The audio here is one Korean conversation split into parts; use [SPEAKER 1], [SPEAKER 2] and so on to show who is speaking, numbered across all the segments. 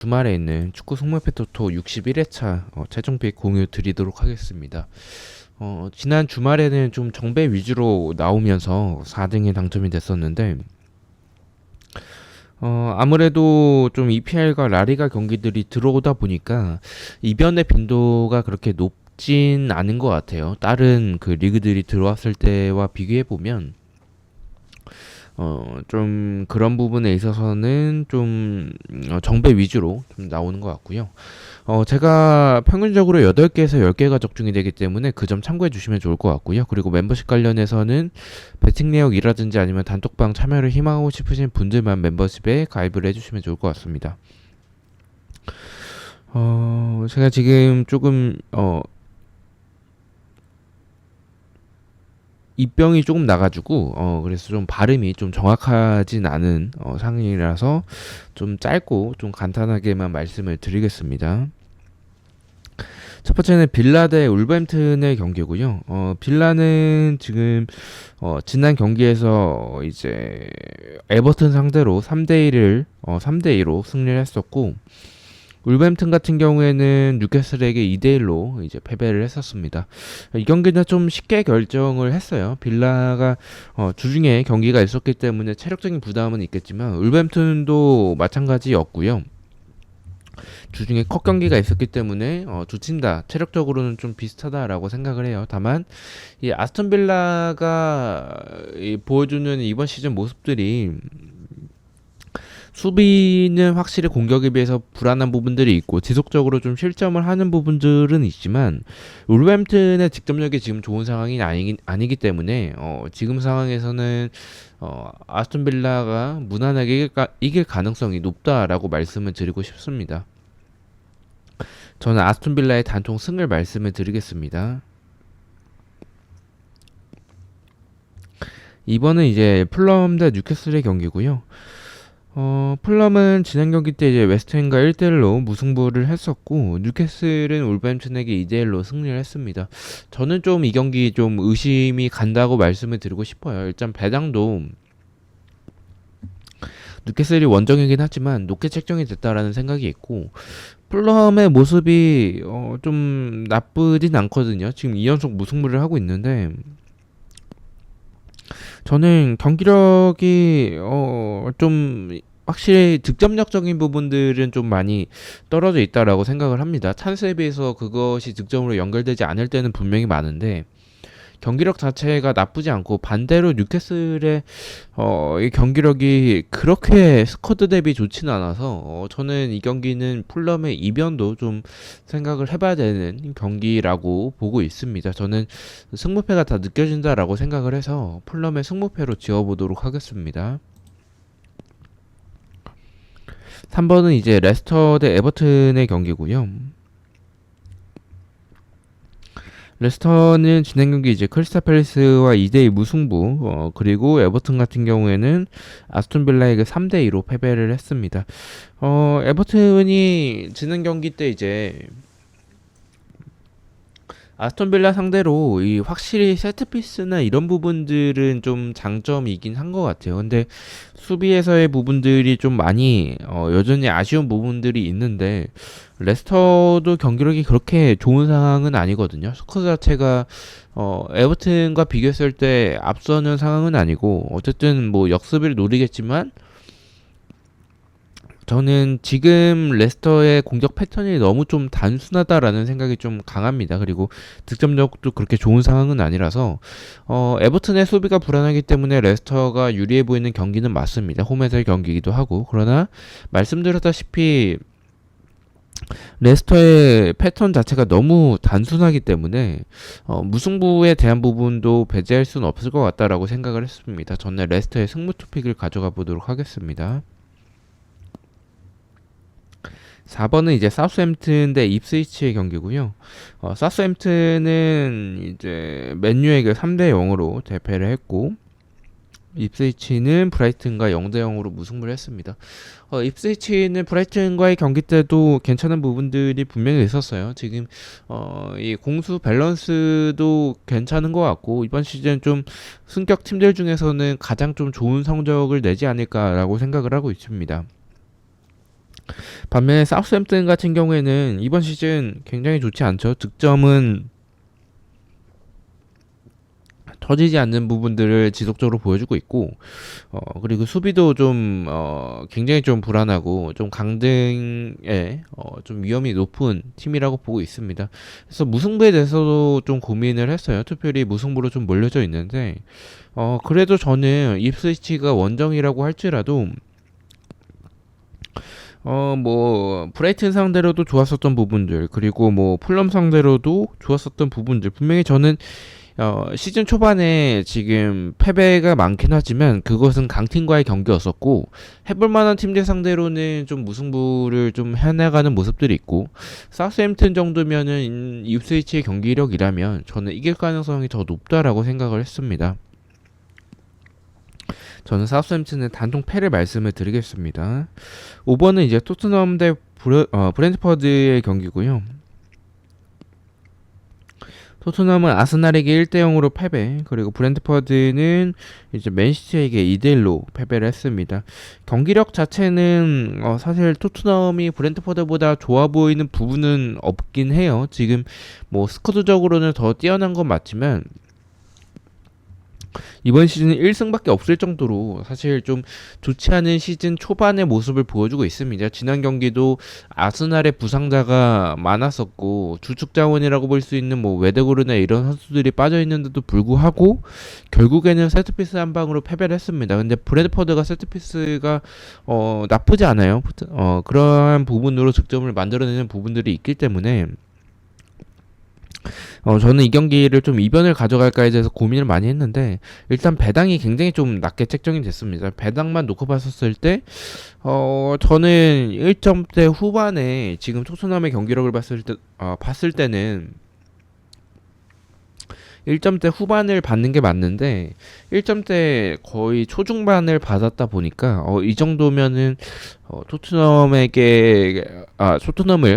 [SPEAKER 1] 주말에 있는 축구 속물패 토토 61회차 최종픽 공유 드리도록 하겠습니다. 지난 주말에는 좀 정배 위주로 나오면서 4등에 당첨이 됐었는데 아무래도 좀 EPL과 라리가 경기들이 들어오다 보니까 이변의 빈도가 그렇게 높진 않은 것 같아요. 다른 그 리그들이 들어왔을 때와 비교해 보면 좀 그런 부분에 있어서는 좀 정배 위주로 좀 나오는 것 같고요. 제가 평균적으로 8개에서 10개가 적중이 되기 때문에 그 점 참고해 주시면 좋을 것 같고요. 그리고 멤버십 관련해서는 배팅 내역이라든지 아니면 단톡방 참여를 희망하고 싶으신 분들만 멤버십에 가입을 해주시면 좋을 것 같습니다. 제가 지금 조금 입병이 조금 나가지고 그래서 좀 발음이 좀 정확하진 않은 상황이라서 좀 짧고 좀 간단하게만 말씀을 드리겠습니다. 첫 번째는 빌라 대 울버햄튼의 경기고요. 빌라는 지금 지난 경기에서 이제 에버튼 상대로 3대1을 3대2로 승리를 했었고, 울버햄튼 같은 경우에는 뉴캐슬에게 2대1로 이제 패배를 했었습니다. 이 경기는 좀 쉽게 결정을 했어요. 빌라가 주중에 경기가 있었기 때문에 체력적인 부담은 있겠지만 울버햄튼도 마찬가지였고요. 주중에 컷 경기가 있었기 때문에 두 팀 다 체력적으로는 좀 비슷하다라고 생각을 해요. 다만 이 아스톤 빌라가 보여주는 이번 시즌 모습들이 수비는 확실히 공격에 비해서 불안한 부분들이 있고 지속적으로 좀 실점을 하는 부분들은 있지만 울버햄튼의 득점력이 지금 좋은 상황이 아니기 때문에 지금 상황에서는 아스톤 빌라가 무난하게 이길 가능성이 높다라고 말씀을 드리고 싶습니다. 저는 아스톤 빌라의 단통 승을 말씀을 드리겠습니다. 이번은 이제 풀럼 대 뉴캐슬의 경기고요. 풀럼은 지난 경기 때 이제 웨스트햄과 1대1로 무승부를 했었고, 뉴캐슬은 울버햄튼에게 2대1로 승리를 했습니다. 저는 좀 이 경기 좀 의심이 간다고 말씀을 드리고 싶어요. 일단 배당도 뉴캐슬이 원정이긴 하지만 높게 책정이 됐다라는 생각이 있고, 풀럼의 모습이 좀 나쁘진 않거든요. 지금 2연속 무승부를 하고 있는데 저는 경기력이 좀 확실히 득점력적인 부분들은 좀 많이 떨어져 있다라고 생각을 합니다. 찬스에 비해서 그것이 득점으로 연결되지 않을 때는 분명히 많은데 경기력 자체가 나쁘지 않고, 반대로 뉴캐슬의 이 경기력이 그렇게 스쿼드 대비 좋지는 않아서 저는 이 경기는 풀럼의 이변도 좀 생각을 해봐야 되는 경기라고 보고 있습니다. 저는 승무패가 다 느껴진다라고 생각을 해서 풀럼의 승무패로 지어보도록 하겠습니다. 3번은 이제 레스터 대 에버튼의 경기고요. 레스터는 진행 경기 이제 크리스탈 팰리스와 2대2 무승부, 그리고 에버튼 같은 경우에는 아스톤 빌라에게 3대2로 패배를 했습니다. 에버튼이 지난 경기 때 이제 아스톤 빌라 상대로 이 확실히 세트피스나 이런 부분들은 좀 장점이긴 한 것 같아요. 근데 수비에서의 부분들이 좀 많이 여전히 아쉬운 부분들이 있는데, 레스터도 경기력이 그렇게 좋은 상황은 아니거든요. 스쿼드 자체가 에버튼과 비교했을 때 앞서는 상황은 아니고, 어쨌든 뭐 역습을 노리겠지만 저는 지금 레스터의 공격 패턴이 너무 좀 단순하다라는 생각이 좀 강합니다. 그리고 득점력도 그렇게 좋은 상황은 아니라서 에버튼의 수비가 불안하기 때문에 레스터가 유리해 보이는 경기는 맞습니다. 홈에서의 경기이기도 하고. 그러나 말씀드렸다시피 레스터의 패턴 자체가 너무 단순하기 때문에 무승부에 대한 부분도 배제할 수는 없을 것 같다라고 생각을 했습니다. 저는 레스터의 승부 투픽을 가져가 보도록 하겠습니다. 4번은 이제 사우스햄튼 대 입스위치의 경기고요. 사우스햄튼은 이제 맨유에게 3대 0으로 대패를 했고, 입스위치는 브라이튼과 0대 0으로 무승부를 했습니다. 입스위치는 브라이튼과의 경기 때도 괜찮은 부분들이 분명히 있었어요. 지금 이 공수 밸런스도 괜찮은 것 같고, 이번 시즌 좀 승격 팀들 중에서는 가장 좀 좋은 성적을 내지 않을까라고 생각을 하고 있습니다. 반면에 사우스햄튼 같은 경우에는 이번 시즌 굉장히 좋지 않죠. 득점은 터지지 않는 부분들을 지속적으로 보여주고 있고, 그리고 수비도 좀, 굉장히 좀 불안하고, 좀 강등에, 좀 위험이 높은 팀이라고 보고 있습니다. 그래서 무승부에 대해서도 좀 고민을 했어요. 투표율이 무승부로 좀 몰려져 있는데, 그래도 저는 입스위치가 원정이라고 할지라도, 뭐, 브라이튼 상대로도 좋았었던 부분들, 그리고 뭐, 풀럼 상대로도 좋았었던 부분들, 분명히 저는 시즌 초반에 지금 패배가 많긴 하지만 그것은 강팀과의 경기였었고 해볼 만한 팀들 상대로는 좀 무승부를 좀 해나가는 모습들이 있고 사우스햄튼 정도면은 입스위치의 경기력이라면 저는 이길 가능성이 더 높다라고 생각을 했습니다. 저는 사우스햄튼의 단통 패를 말씀을 드리겠습니다. 5번은 이제 토트넘 대 브랜트퍼드의 경기고요. 토트넘은 아스날에게 1대0으로 패배, 그리고 브랜트퍼드는 이제 맨시티에게 2대1로 패배를 했습니다. 경기력 자체는 사실 토트넘이 브랜트퍼드보다 좋아 보이는 부분은 없긴 해요. 지금 뭐 스쿼드적으로는 더 뛰어난 건 맞지만 이번 시즌은 1승밖에 없을 정도로 사실 좀 좋지 않은 시즌 초반의 모습을 보여주고 있습니다. 지난 경기도 아스날의 부상자가 많았었고 주축 자원이라고 볼 수 있는 뭐 웨데고르나 이런 선수들이 빠져 있는데도 불구하고 결국에는 세트피스 한 방으로 패배를 했습니다. 근데 브래드퍼드가 세트피스가 나쁘지 않아요. 그러한 부분으로 득점을 만들어내는 부분들이 있기 때문에 저는 이 경기를 좀 이변을 가져갈까에 대해서 고민을 많이 했는데, 일단 배당이 굉장히 좀 낮게 책정이 됐습니다. 배당만 놓고 봤었을 때, 저는 1점대 후반에 지금 토트넘의 경기력을 봤을 때는 1점대 후반을 받는 게 맞는데 1점대 거의 초중반을 받았다 보니까 이 정도면은 토트넘을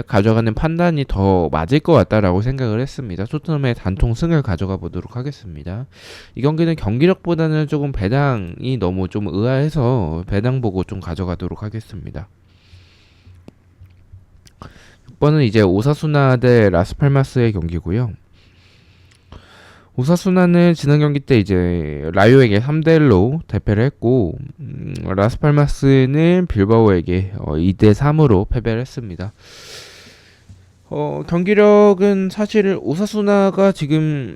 [SPEAKER 1] 가져가는 판단이 더 맞을 것 같다라고 생각을 했습니다. 토트넘의 단통 승을 가져가 보도록 하겠습니다. 이 경기는 경기력보다는 조금 배당이 너무 좀 의아해서 배당 보고 좀 가져가도록 하겠습니다. 6번은 이제 오사수나 대 라스팔마스의 경기고요. 오사수나는 지난 경기 때 이제 라요에게 3대1로 대패를 했고 라스팔마스는 빌바오에게 2대3으로 패배를 했습니다. 경기력은 사실 오사수나가 지금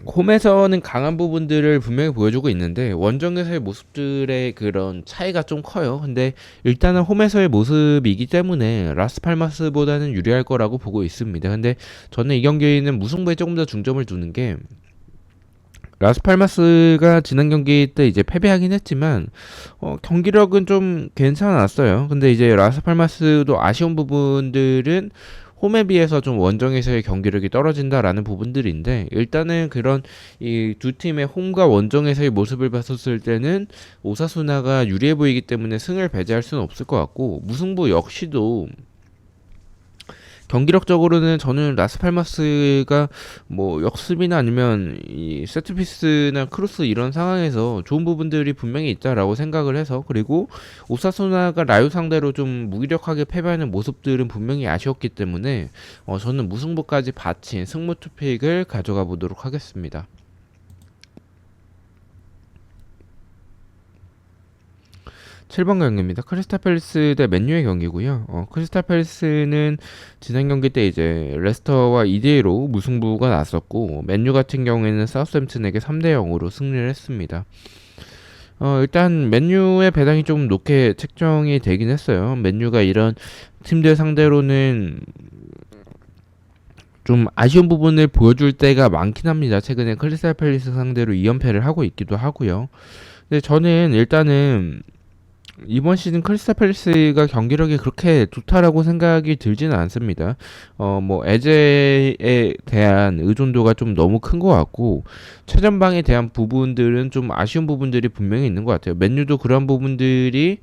[SPEAKER 1] 홈에서는 강한 부분들을 분명히 보여주고 있는데 원정에서의 모습들의 그런 차이가 좀 커요. 근데 일단은 홈에서의 모습이기 때문에 라스팔마스보다는 유리할 거라고 보고 있습니다. 근데 저는 이 경기는 무승부에 조금 더 중점을 두는 게 라스팔마스가 지난 경기 때 이제 패배하긴 했지만 경기력은 좀 괜찮았어요. 근데 이제 라스팔마스도 아쉬운 부분들은 홈에 비해서 좀 원정에서의 경기력이 떨어진다라는 부분들인데 일단은 그런 이 두 팀의 홈과 원정에서의 모습을 봤었을 때는 오사수나가 유리해 보이기 때문에 승을 배제할 수는 없을 것 같고 무승부 역시도 경기력적으로는 저는 라스팔마스가 뭐 역습이나 아니면 이 세트피스나 크로스 이런 상황에서 좋은 부분들이 분명히 있다라고 생각을 해서 그리고 오사수나가 라유 상대로 좀 무기력하게 패배하는 모습들은 분명히 아쉬웠기 때문에 저는 무승부까지 바친 승부 투픽을 가져가 보도록 하겠습니다. 7번 경기입니다. 크리스탈 팰리스 대 맨유의 경기고요. 크리스탈 팰리스는 지난 경기 때 이제 레스터와 2대2로 무승부가 났었고 맨유 같은 경우에는 사우스햄튼에게 3대0으로 승리를 했습니다. 일단 맨유의 배당이 좀 높게 책정이 되긴 했어요. 맨유가 이런 팀들 상대로는 좀 아쉬운 부분을 보여줄 때가 많긴 합니다. 최근에 크리스탈 팰리스 상대로 2연패를 하고 있기도 하고요. 근데 저는 일단은 이번 시즌 크리스탈 팰리스가 경기력이 그렇게 좋다라고 생각이 들지는 않습니다. 뭐 에제에 대한 의존도가 좀 너무 큰 것 같고 최전방에 대한 부분들은 좀 아쉬운 부분들이 분명히 있는 것 같아요. 맨유도 그런 부분들이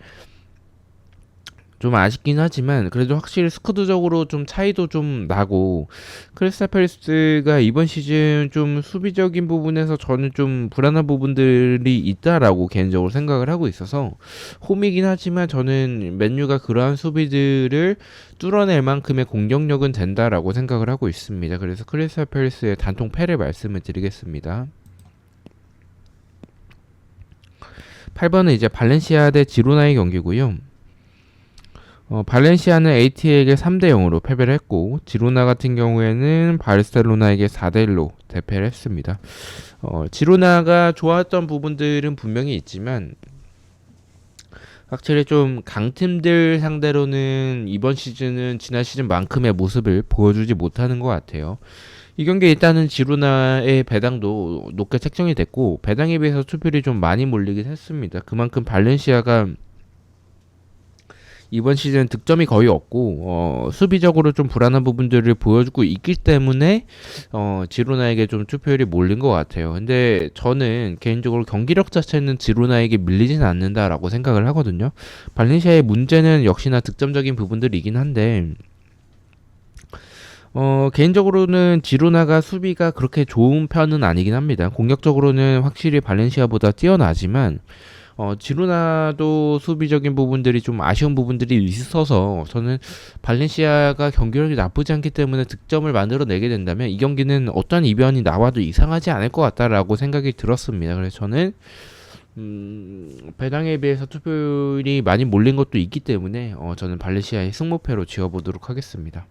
[SPEAKER 1] 좀 아쉽긴 하지만 그래도 확실히 스쿼드적으로 좀 차이도 좀 나고 크리스탈 팰리스가 이번 시즌 좀 수비적인 부분에서 저는 좀 불안한 부분들이 있다라고 개인적으로 생각을 하고 있어서 홈이긴 하지만 저는 맨유가 그러한 수비들을 뚫어낼 만큼의 공격력은 된다라고 생각을 하고 있습니다. 그래서 크리스탈 팰리스의 단통 패를 말씀을 드리겠습니다. 8번은 이제 발렌시아 대 지로나의 경기고요. 발렌시아는 AT에게 3대 0으로 패배를 했고 지로나 같은 경우에는 바르셀로나에게 4대 1로 대패를 했습니다. 지로나가 좋았던 부분들은 분명히 있지만 확실히 좀 강팀들 상대로는 이번 시즌은 지난 시즌만큼의 모습을 보여주지 못하는 것 같아요. 이 경기에 일단은 지로나의 배당도 높게 책정이 됐고 배당에 비해서 투표율이 좀 많이 몰리긴 했습니다. 그만큼 발렌시아가 이번 시즌 득점이 거의 없고 수비적으로 좀 불안한 부분들을 보여주고 있기 때문에 지로나에게 좀 투표율이 몰린 것 같아요. 근데 저는 개인적으로 경기력 자체는 지로나에게 밀리진 않는다라고 생각을 하거든요. 발렌시아의 문제는 역시나 득점적인 부분들이긴 한데 개인적으로는 지로나가 수비가 그렇게 좋은 편은 아니긴 합니다. 공격적으로는 확실히 발렌시아보다 뛰어나지만 지로나도 수비적인 부분들이 좀 아쉬운 부분들이 있어서 저는 발렌시아가 경기력이 나쁘지 않기 때문에 득점을 만들어내게 된다면 이 경기는 어떤 이변이 나와도 이상하지 않을 것 같다라고 생각이 들었습니다. 그래서 저는 배당에 비해서 투표율이 많이 몰린 것도 있기 때문에 저는 발렌시아의 승무패로 지어보도록 하겠습니다.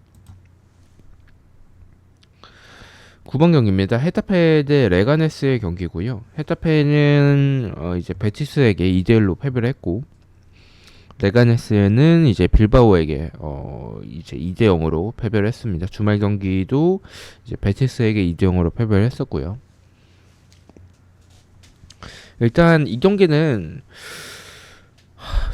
[SPEAKER 1] 9번 경기입니다. 헤타페 대 레가네스의 경기고요. 헤타페는 이제 베티스에게 2대 1로 패배를 했고 레가네스는 이제 빌바오에게 이제 2대 0으로 패배를 했습니다. 주말 경기도 이제 베티스에게 2대 0으로 패배를 했었고요. 일단 이 경기는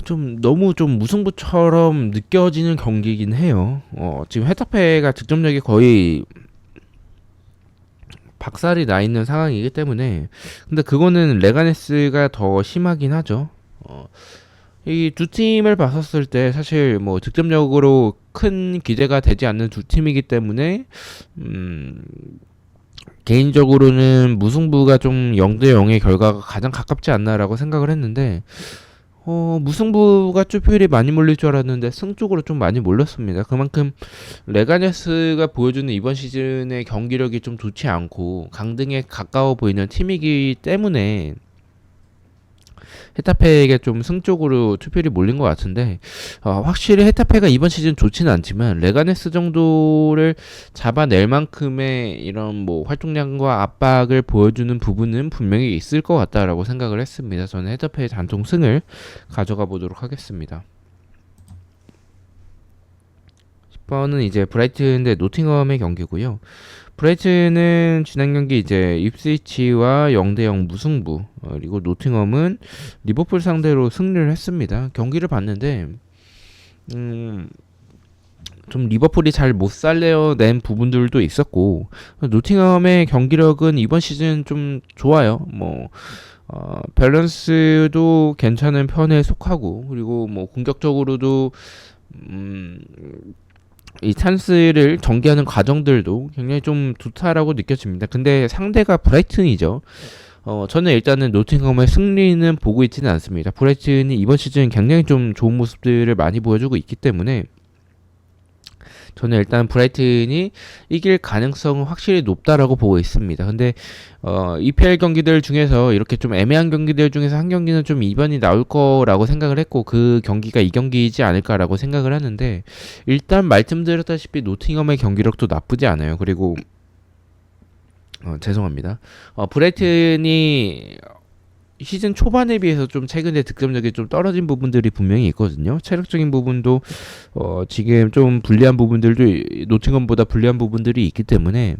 [SPEAKER 1] 좀 너무 좀 무승부처럼 느껴지는 경기이긴 해요. 지금 헤타페가 득점력이 거의 박살이 나 있는 상황이기 때문에 근데 그거는 레가네스가 더 심하긴 하죠. 이 두 팀을 봤었을 때 사실 뭐 득점력으로 큰 기대가 되지 않는 두 팀이기 때문에 개인적으로는 무승부가 좀 0대 0의 결과가 가장 가깝지 않나라고 생각을 했는데 무승부가 투표율이 많이 몰릴 줄 알았는데 승 쪽으로 좀 많이 몰렸습니다. 그만큼 레가네스가 보여주는 이번 시즌의 경기력이 좀 좋지 않고 강등에 가까워 보이는 팀이기 때문에 헤타페에게 좀 승 쪽으로 투표율이 몰린 것 같은데 확실히 헤타페가 이번 시즌 좋지는 않지만 레가네스 정도를 잡아낼 만큼의 이런 뭐 활동량과 압박을 보여주는 부분은 분명히 있을 것 같다라고 생각을 했습니다. 저는 헤타페의 단통 승을 가져가 보도록 하겠습니다. 10번은 이제 브라이튼 대 노팅엄의 경기고요. 브라이튼은 지난 경기 이제 입스위치와 0대 0 무승부, 그리고 노팅엄은 리버풀 상대로 승리를 했습니다. 경기를 봤는데 좀 리버풀이 잘 못 살려낸 부분들도 있었고 노팅엄의 경기력은 이번 시즌 좀 좋아요. 뭐 밸런스도 괜찮은 편에 속하고 그리고 뭐 공격적으로도 이 찬스를 전개하는 과정들도 굉장히 좀 좋다라고 느껴집니다. 근데 상대가 브라이튼이죠. 저는 일단은 노팅엄의 승리는 보고 있지는 않습니다. 브라이튼이 이번 시즌 굉장히 좀 좋은 모습들을 많이 보여주고 있기 때문에 저는 일단 브라이튼이 이길 가능성은 확실히 높다라고 보고 있습니다. 근데 EPL 경기들 중에서 이렇게 좀 애매한 경기들 중에서 한 경기는 좀 이변이 나올 거라고 생각을 했고 그 경기가 이 경기이지 않을까라고 생각을 하는데 일단 말씀드렸다시피 노팅엄의 경기력도 나쁘지 않아요. 그리고 죄송합니다. 브라이튼이 시즌 초반에 비해서 좀 최근에 득점력이 좀 떨어진 부분들이 분명히 있거든요. 체력적인 부분도 지금 좀 불리한 부분들도 노팅엄보다 불리한 부분들이 있기 때문에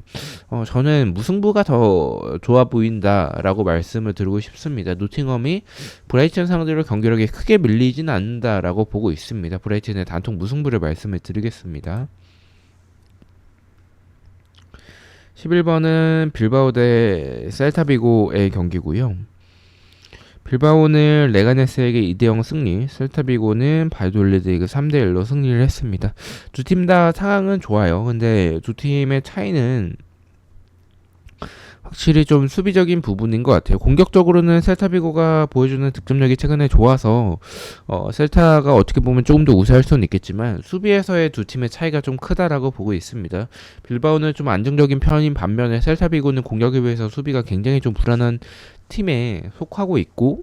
[SPEAKER 1] 저는 무승부가 더 좋아 보인다라고 말씀을 드리고 싶습니다. 노팅엄이 브라이튼 상대로 경기력이 크게 밀리지는 않는다라고 보고 있습니다. 브라이튼의 단통 무승부를 말씀을 드리겠습니다. 11번은 빌바오 대 셀타비고의 경기고요. 빌바오는 레가네스에게 2대0 승리, 셀타비고는 바이돌리드에게 3대1로 승리를 했습니다. 두 팀 다 상황은 좋아요. 근데 두 팀의 차이는 확실히 좀 수비적인 부분인 것 같아요. 공격적으로는 셀타비고가 보여주는 득점력이 최근에 좋아서 셀타가 어떻게 보면 조금 더 우세할 수는 있겠지만 수비에서의 두 팀의 차이가 좀 크다라고 보고 있습니다. 빌바오는 좀 안정적인 편인 반면에 셀타비고는 공격에 비해서 수비가 굉장히 좀 불안한 팀에 속하고 있고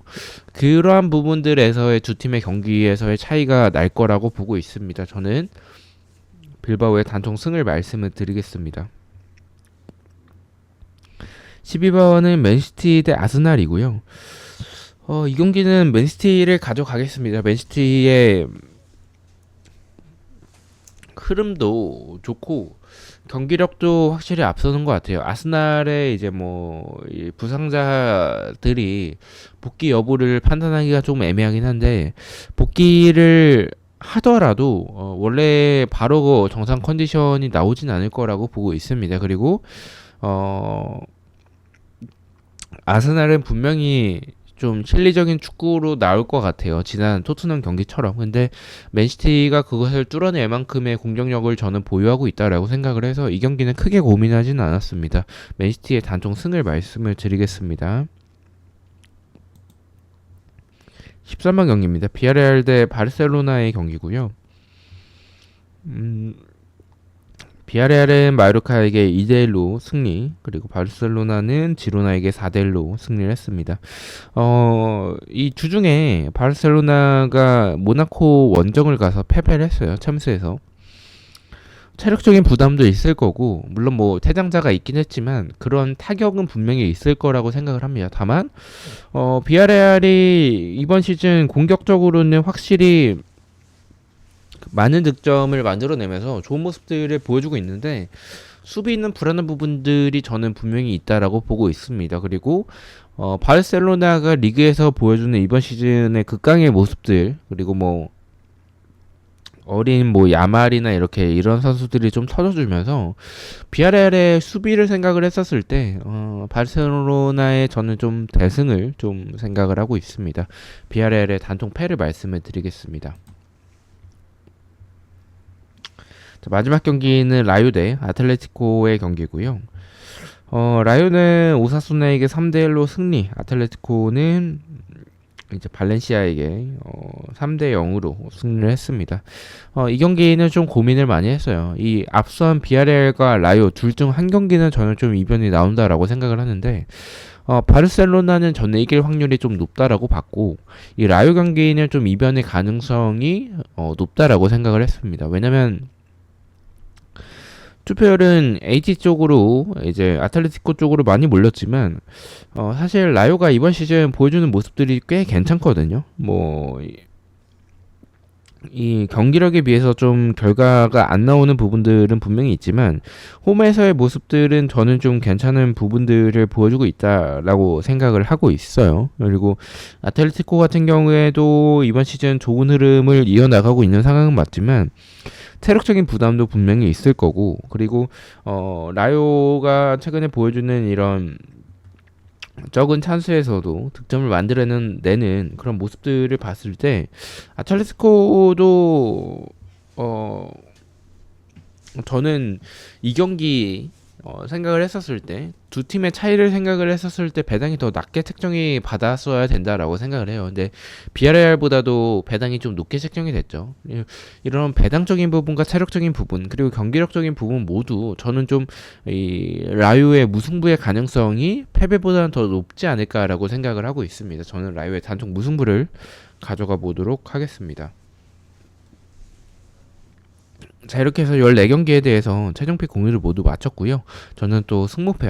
[SPEAKER 1] 그러한 부분들에서의 두 팀의 경기에서의 차이가 날 거라고 보고 있습니다. 저는 빌바오의 단통 승을 말씀을 드리겠습니다. 12번은 맨시티 대 아스날이고요. 이 경기는 맨시티를 가져가겠습니다. 맨시티의 흐름도 좋고 경기력도 확실히 앞서는 것 같아요. 아스날의 이제 이 부상자들이 복귀 여부를 판단하기가 좀 애매하긴 한데 복귀를 하더라도 원래 바로 정상 컨디션이 나오진 않을 거라고 보고 있습니다. 그리고 아스날은 분명히 좀 실리적인 축구로 나올 것 같아요. 지난 토트넘 경기처럼. 근데 맨시티가 그것을 뚫어낼 만큼의 공격력을 저는 보유하고 있다라고 생각을 해서 이 경기는 크게 고민하지는 않았습니다. 맨시티의 단통 승을 말씀을 드리겠습니다. 13번 경기입니다. 비아레알 대 바르셀로나의 경기고요. 비아레알은 마요르카에게 2대1로 승리, 그리고 바르셀로나는 지로나에게 4대1로 승리를 했습니다. 이 주중에 바르셀로나가 모나코 원정을 가서 패배를 했어요. 참스에서. 체력적인 부담도 있을 거고 물론 퇴장자가 있긴 했지만 그런 타격은 분명히 있을 거라고 생각을 합니다. 다만 비아레알이 이번 시즌 공격적으로는 확실히 많은 득점을 만들어내면서 좋은 모습들을 보여주고 있는데 수비는 불안한 부분들이 저는 분명히 있다라고 보고 있습니다. 그리고 바르셀로나가 리그에서 보여주는 이번 시즌의 극강의 모습들 그리고 어린 야말이나 이런 선수들이 좀 터져주면서 비아레알의 수비를 생각을 했었을 때 바르셀로나의 저는 좀 대승을 좀 생각을 하고 있습니다. 비아레알의 단통 패를 말씀을 드리겠습니다. 자, 마지막 경기는 라요 대 아틀레티코의 경기고요. 라요는 오사수나에게 3대1로 승리, 아틀레티코는 이제 발렌시아에게 3대0으로 승리를 했습니다. 이 경기는 좀 고민을 많이 했어요. 이 앞선 비아레알과 라요 둘 중 한 경기는 저는 좀 이변이 나온다라고 생각을 하는데 바르셀로나는 저는 이길 확률이 좀 높다라고 봤고 이 라요 경기는 좀 이변의 가능성이 높다라고 생각을 했습니다. 왜냐면 투표율은 AT 쪽으로 이제 아틀레티코 쪽으로 많이 몰렸지만 사실 라요가 이번 시즌 보여주는 모습들이 꽤 괜찮거든요. 이 경기력에 비해서 좀 결과가 안 나오는 부분들은 분명히 있지만 홈에서의 모습들은 저는 좀 괜찮은 부분들을 보여주고 있다라고 생각을 하고 있어요. 그리고 아틀레티코 같은 경우에도 이번 시즌 좋은 흐름을 이어나가고 있는 상황은 맞지만 체력적인 부담도 분명히 있을 거고 그리고 라요가 최근에 보여주는 이런 적은 찬스에서도 득점을 만들어내는 그런 모습들을 봤을 때 아틀레티코도 저는 이 경기 생각을 했었을 때 두 팀의 차이를 생각을 했었을 때 배당이 더 낮게 책정이 받았어야 된다라고 생각을 해요. 근데 비아레알보다도 배당이 좀 높게 책정이 됐죠. 이런 배당적인 부분과 체력적인 부분 그리고 경기력적인 부분 모두 저는 좀 이 라요의 무승부의 가능성이 패배보다는 더 높지 않을까라고 생각을 하고 있습니다. 저는 라요의 단통 무승부를 가져가 보도록 하겠습니다. 자, 이렇게 해서 14경기에 대해서 최종픽 공유를 모두 마쳤고요. 저는 또 승무패